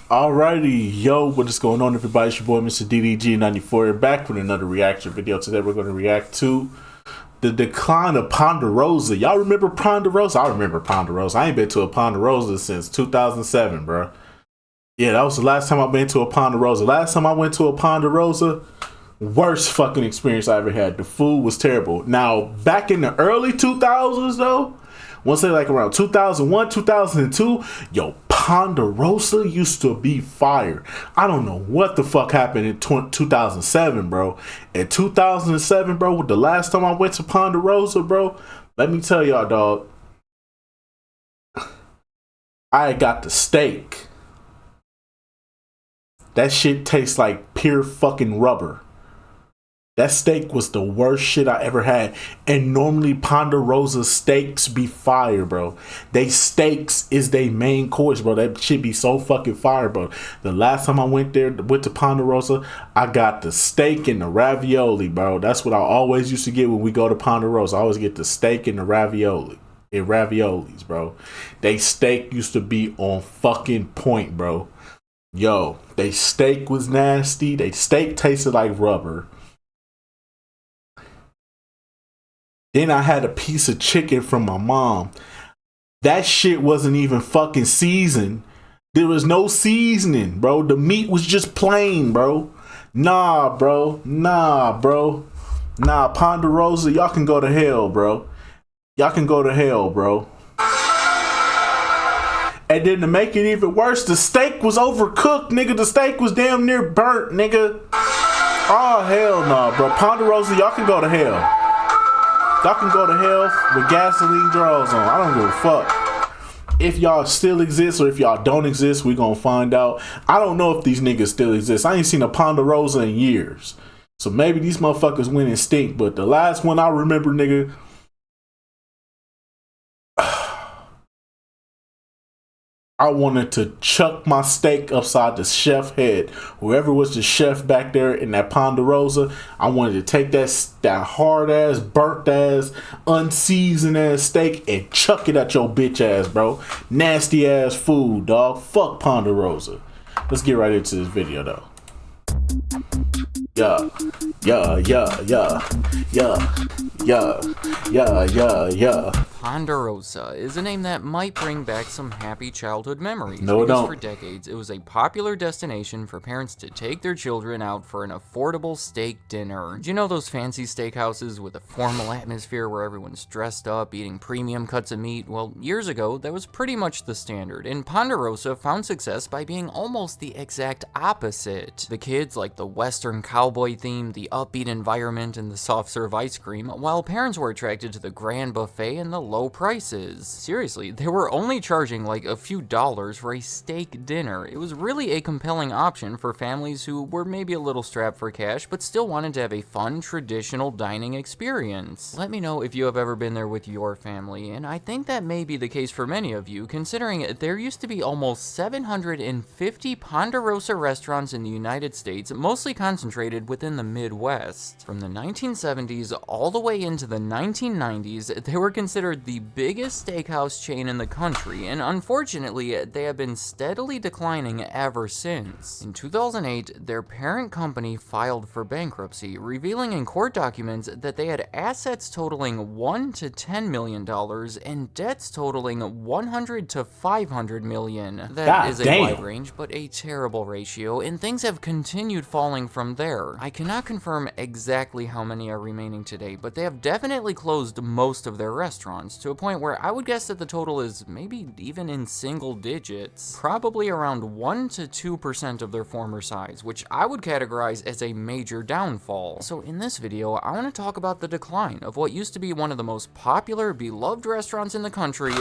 Alrighty, yo, what is going on, everybody? It's your boy, Mr. DDG94, back with another reaction video. Today, we're going to react to the Decline of Ponderosa. Y'all remember Ponderosa? I remember Ponderosa. I ain't been to a Ponderosa since 2007, bro. Yeah, that was the last time I've been to a Ponderosa. Last time I went to a Ponderosa, worst fucking experience I ever had. The food was terrible. Now, back in the early 2000s, though, once they like around 2001, 2002, yo, Ponderosa used to be fire. I don't know what the fuck happened in 2007, bro. In 2007, bro, the last time I went to Ponderosa, bro, let me tell y'all, dog, I got the steak. That shit tastes like pure fucking rubber. That steak was the worst shit I ever had. And normally Ponderosa steaks be fire, bro. They steaks is their main course, bro. That shit be so fucking fire, bro. The last time I went to Ponderosa, I got the steak and the ravioli, bro. That's what I always used to get when we go to Ponderosa. I always get the steak and the ravioli. And raviolis, bro. They steak used to be on fucking point, bro. Yo, they steak was nasty. They steak tasted like rubber. Then I had a piece of chicken from my mom. That shit wasn't even fucking seasoned. There was no seasoning, bro. The meat was just plain, bro. Nah, bro. Nah, bro. Nah, Ponderosa, y'all can go to hell, bro. Y'all can go to hell, bro. And then to make it even worse, the steak was overcooked, nigga. The steak was damn near burnt, nigga. Oh, hell no, nah, bro. Ponderosa, y'all can go to hell. Y'all can go to hell with gasoline drawers on. I don't give a fuck. If y'all still exist or if y'all don't exist, we gonna find out. I don't know if these niggas still exist. I ain't seen a Ponderosa in years. So maybe these motherfuckers went extinct. But the last one I remember, nigga, I wanted to chuck my steak upside the chef head. Whoever was the chef back there in that Ponderosa, I wanted to take that hard ass, burnt ass, unseasoned ass steak and chuck it at your bitch ass, bro. Nasty ass food, dog. Fuck Ponderosa. Let's get right into this video, though. Yeah, yeah, yeah, yeah, yeah, yeah, yeah, yeah, yeah. Ponderosa is a name that might bring back some happy childhood memories. No, it don't. For decades, it was a popular destination for parents to take their children out for an affordable steak dinner. Do you know those fancy steakhouses with a formal atmosphere where everyone's dressed up, eating premium cuts of meat? Well, years ago, that was pretty much the standard, and Ponderosa found success by being almost the exact opposite. The kids liked the Western cowboy theme, the upbeat environment, and the soft-serve ice cream, while parents were attracted to the grand buffet and the low prices. Seriously, they were only charging like a few dollars for a steak dinner. It was really a compelling option for families who were maybe a little strapped for cash, but still wanted to have a fun, traditional dining experience. Let me know if you have ever been there with your family, and I think that may be the case for many of you, considering there used to be almost 750 Ponderosa restaurants in the United States, mostly concentrated within the Midwest. From the 1970s all the way into the 1990s, they were considered the biggest steakhouse chain in the country, and unfortunately, they have been steadily declining ever since. In 2008, their parent company filed for bankruptcy, revealing in court documents that they had assets totaling $1 to $10 million and debts totaling $100 to $500 million. That is a wide range, but a terrible ratio, and things have continued falling from there. I cannot confirm exactly how many are remaining today, but they have definitely closed most of their restaurants, to a point where I would guess that the total is maybe even in single digits. Probably around 1 to 2% of their former size, which I would categorize as a major downfall. So in this video, I want to talk about the decline of what used to be one of the most popular, beloved restaurants in the country,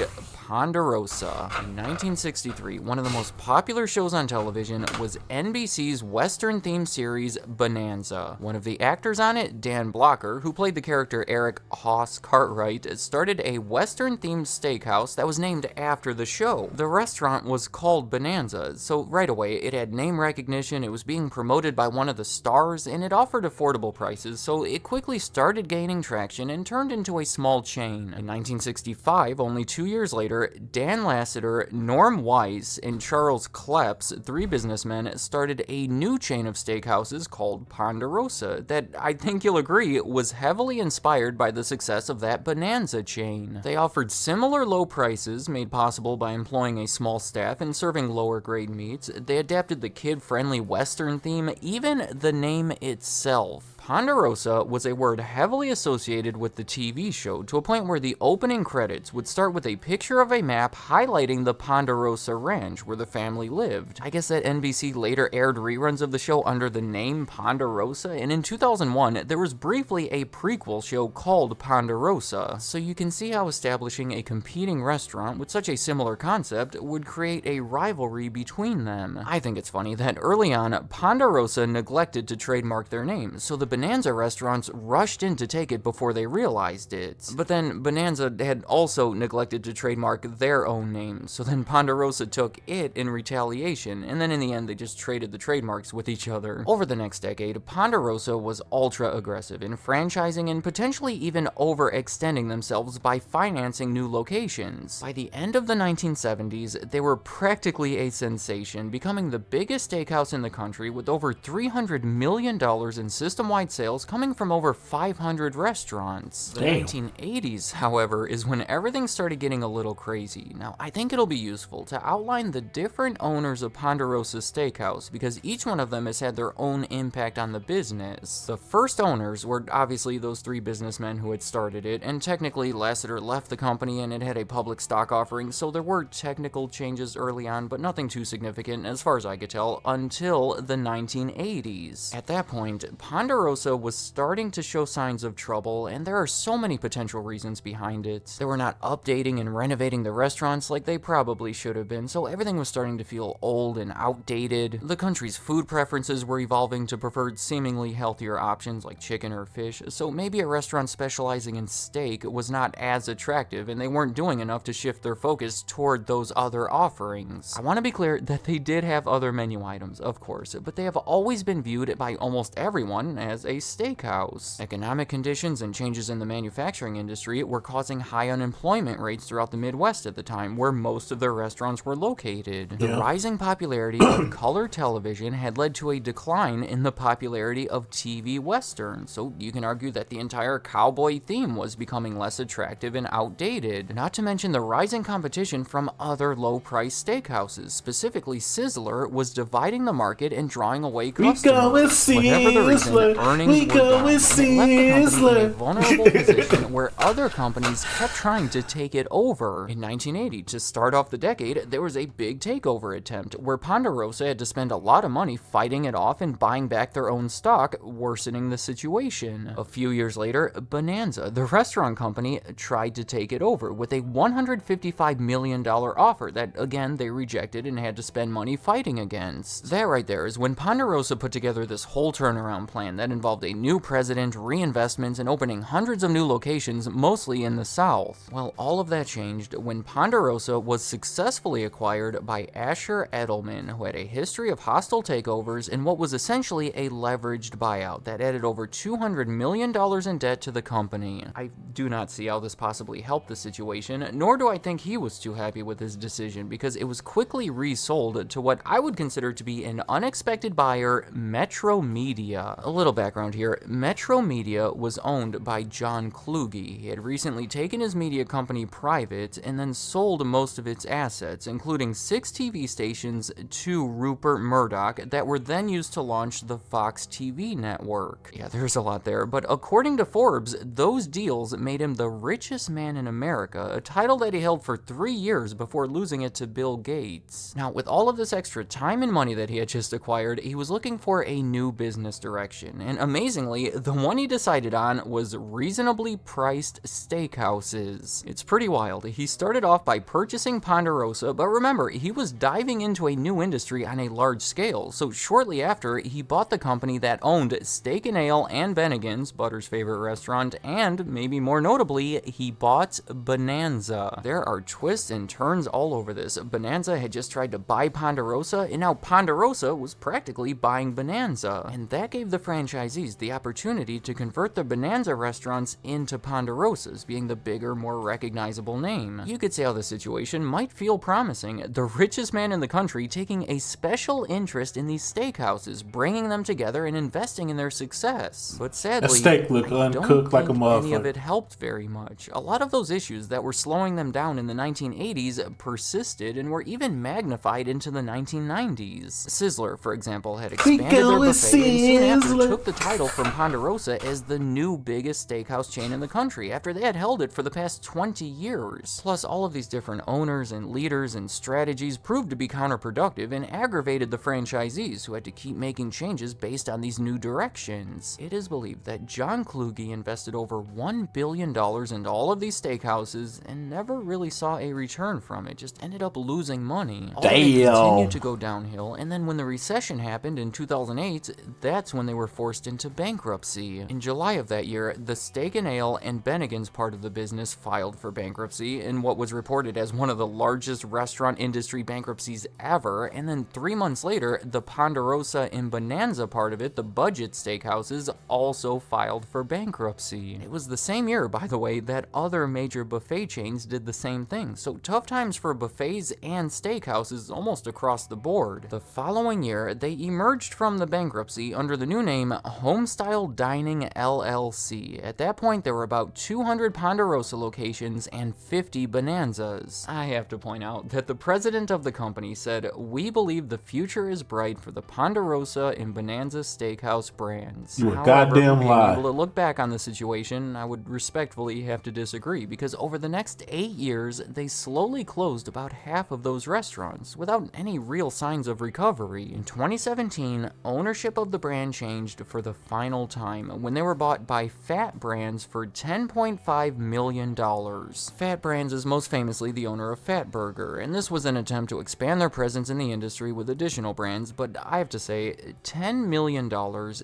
Ponderosa. In 1963, one of the most popular shows on television was NBC's Western-themed series, Bonanza. When One of the actors on it, Dan Blocker, who played the character Eric Hoss Cartwright, started a Western-themed steakhouse that was named after the show. The restaurant was called Bonanza, so right away it had name recognition, it was being promoted by one of the stars, and it offered affordable prices, so it quickly started gaining traction and turned into a small chain. In 1965, only 2 years later, Dan Lasseter, Norm Weiss, and Charles Kleps, three businessmen, started a new chain of steakhouses called Ponderosa that, I think you'll agree, was heavily inspired by the success of that Bonanza chain. They offered similar low prices, made possible by employing a small staff and serving lower grade meats. They adapted the kid-friendly Western theme, even the name itself. Ponderosa was a word heavily associated with the TV show, to a point where the opening credits would start with a picture of a map highlighting the Ponderosa Ranch where the family lived. I guess that NBC later aired reruns of the show under the name Ponderosa, and in 2001, there was briefly a prequel show called Ponderosa. So you can see how establishing a competing restaurant with such a similar concept would create a rivalry between them. I think it's funny that early on, Ponderosa neglected to trademark their name, so the Bonanza restaurants rushed in to take it before they realized it. But then Bonanza had also neglected to trademark their own name, so then Ponderosa took it in retaliation, and then in the end they just traded the trademarks with each other. Over the next decade, Ponderosa was ultra aggressive in franchising and potentially even overextending themselves by financing new locations. By the end of the 1970s, they were practically a sensation, becoming the biggest steakhouse in the country with over $300 million in system-wide sales coming from over 500 restaurants. The 1980s, however, is when everything started getting a little crazy. Now, I think it'll be useful to outline the different owners of Ponderosa Steakhouse, because each one of them has had their own impact on the business. The first owners were obviously those three businessmen who had started it, and technically Lasseter left the company and it had a public stock offering, so there were technical changes early on, but nothing too significant as far as I could tell, until the 1980s. At that point, Ponderosa was starting to show signs of trouble, and there are so many potential reasons behind it. They were not updating and renovating the restaurants like they probably should have been, so everything was starting to feel old and outdated. The country's food preferences were evolving to prefer seemingly healthier options like chicken or fish, so maybe a restaurant specializing in steak was not as attractive, and they weren't doing enough to shift their focus toward those other offerings. I want to be clear that they did have other menu items, of course, but they have always been viewed by almost everyone as a steakhouse. Economic conditions and changes in the manufacturing industry were causing high unemployment rates throughout the Midwest at the time, where most of their restaurants were located. The rising popularity of color television had led to a decline in the popularity of TV westerns, so you can argue that the entire cowboy theme was becoming less attractive and outdated. Not to mention the rising competition from other low-priced steakhouses. Specifically, Sizzler was dividing the market and drawing away customers. Whatever the reason, earnings were down, and it left the company in a vulnerable position where other companies kept trying to take it over. In 1980, to start off the decade, there was a big takeover attempt where Ponderosa had to spend a lot of money fighting it off and buying back their own stock, worsening the situation. A few years later, Bonanza, the restaurant company, tried to take it over with a $155 million offer that, again, they rejected and had to spend money fighting against. That right there is when Ponderosa put together this whole turnaround plan that involved a new president, reinvestments, and opening hundreds of new locations, mostly in the South. Well, all of that changed when Ponderosa was successfully acquired by Asher Edelman, who had a history of hostile takeovers and what was essentially a leveraged buyout that added over $200 million in debt to the company. I do not see how this possibly helped the situation, nor do I think he was too happy with his decision, because it was quickly resold to what I would consider to be an unexpected buyer, Metro Media. A little background here. Metro Media was owned by John Kluge. He had recently taken his media company private and then sold most of its assets, including 6 TV stations, to Rupert Murdoch that were then used to launch the Fox TV network. Yeah, there's a lot there, but according to Forbes, those deals made him the richest man in America, a title that he held for 3 years before losing it to Bill Gates. Now, with all of this extra time and money that he had just acquired, he was looking for a new business direction, and and amazingly, the one he decided on was reasonably priced steakhouses. It's pretty wild. He started off by purchasing Ponderosa, but remember, he was diving into a new industry on a large scale, so shortly after, he bought the company that owned Steak and Ale and Bennigan's, Butter's favorite restaurant, and maybe more notably, he bought Bonanza. There are twists and turns all over this. Bonanza had just tried to buy Ponderosa, and now Ponderosa was practically buying Bonanza, and that gave the franchisees the opportunity to convert the Bonanza restaurants into Ponderosas, being the bigger, more recognizable name. You could say how the situation might feel promising, the richest man in the country taking a special interest in these steakhouses, bringing them together and investing in their success. But sadly, a steak look uncooked like a motherfucker. Any of it helped very much. A lot of those issues that were slowing them down in the 1980s persisted and were even magnified into the 1990s. Sizzler, for example, had expanded their buffet and soon after took the title from Ponderosa as the new biggest steakhouse chain in the country after they had held it for the past 20 years. Plus, all of these different owners and leaders and strategies proved to be counterproductive and aggravated the franchisees who had to keep making changes based on these new directions. It is believed that John Kluge invested over $1 billion into all of these steakhouses and never really saw a return from it, just ended up losing money. All they continued to go downhill, and then when the recession happened in 2008, that's when they were forced into bankruptcy. In July of that year, the Steak and Ale and Bennigan's part of the business filed for bankruptcy in what was reported as one of the largest restaurant industry bankruptcies ever, and then 3 months later, the Ponderosa and Bonanza part of it, the budget steakhouses, also filed for bankruptcy. It was the same year, by the way, that other major buffet chains did the same thing, so tough times for buffets and steakhouses almost across the board. The following year, they emerged from the bankruptcy under the new name Homestyle Dining LLC. At that point, there were about 200 Ponderosa locations and 50 Bonanzas. I have to point out that the president of the company said, "We believe the future is bright for the Ponderosa and Bonanza Steakhouse brands." You a goddamn being lie. able to look back on the situation, I would respectfully have to disagree, because over the next 8 years, they slowly closed about half of those restaurants without any real signs of recovery. In 2017, ownership of the brand changed for the final time when they were bought by Fat Brands for $10.5 million. Fat Brands is most famously the owner of Fat Burger, and this was an attempt to expand their presence in the industry with additional brands, but I have to say, $10 million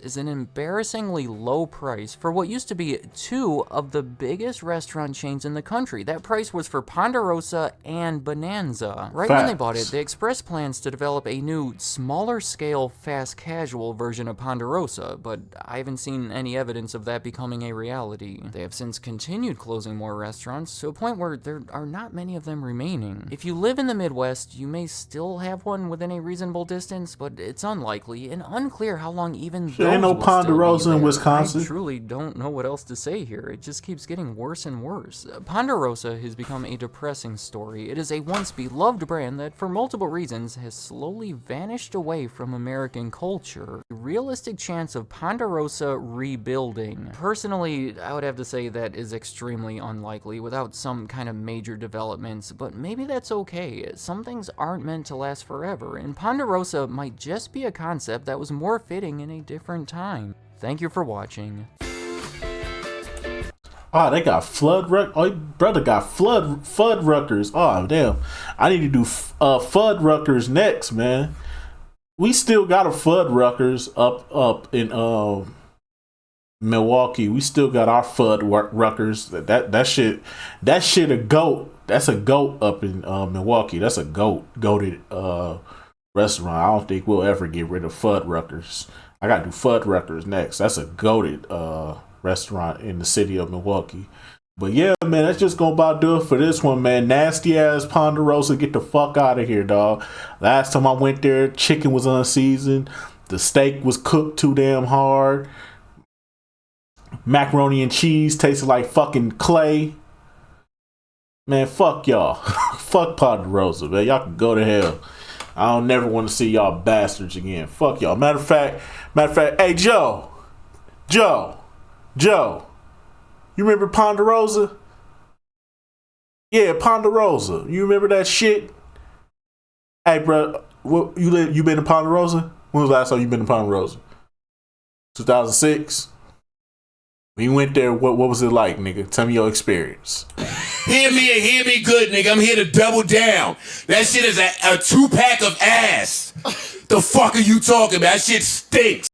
is an embarrassingly low price for what used to be two of the biggest restaurant chains in the country. That price was for Ponderosa and Bonanza. Right when they bought it, they expressed plans to develop a new, smaller scale, fast casual version of Ponderosa, but I haven't seen any evidence of that becoming a reality. They have since continued closing more restaurants to a point where there are not many of them remaining. If you live in the Midwest, you may still have one within a reasonable distance, but it's unlikely and unclear how long even those ain't no will Ponderosa still be in there. Wisconsin. I truly don't know what else to say here. It just keeps getting worse and worse. Ponderosa has become a depressing story. It is a once beloved brand that, for multiple reasons, has slowly vanished away from American culture. A realistic chance of Ponderosa rebuilding. Personally, I would have to say that is extremely unlikely without some kind of major developments, but maybe that's okay. Some things aren't meant to last forever, and Ponderosa might just be a concept that was more fitting in a different time. Thank you for watching. Oh, they got oh, your brother got Fuddruckers. Oh, damn. I need to do Fuddruckers next, man. We still got a Fuddruckers up in Milwaukee. We still got our Fuddruckers. That shit a goat. That's a goat up in Milwaukee. That's a goated restaurant. I don't think we'll ever get rid of Fuddruckers. I gotta do Fuddruckers next. That's a goated restaurant in the city of Milwaukee. But yeah, man, that's just gonna about do it for this one, man. Nasty ass Ponderosa, get the fuck out of here, dog. Last time I went there, chicken was unseasoned. The steak was cooked too damn hard. Macaroni and cheese tasted like fucking clay. Man, fuck y'all. Fuck Ponderosa, man. Y'all can go to hell. I don't never want to see y'all bastards again. Fuck y'all. Matter of fact, hey Joe. You remember Ponderosa? Yeah, Ponderosa. You remember that shit? Hey, bro, you been to Ponderosa? When was the last time you been to Ponderosa? 2006. We went there. What was it like, nigga? Tell me your experience. Hear me good, nigga. I'm here to double down. That shit is a 2-pack of ass. The fuck are you talking about? That shit stinks.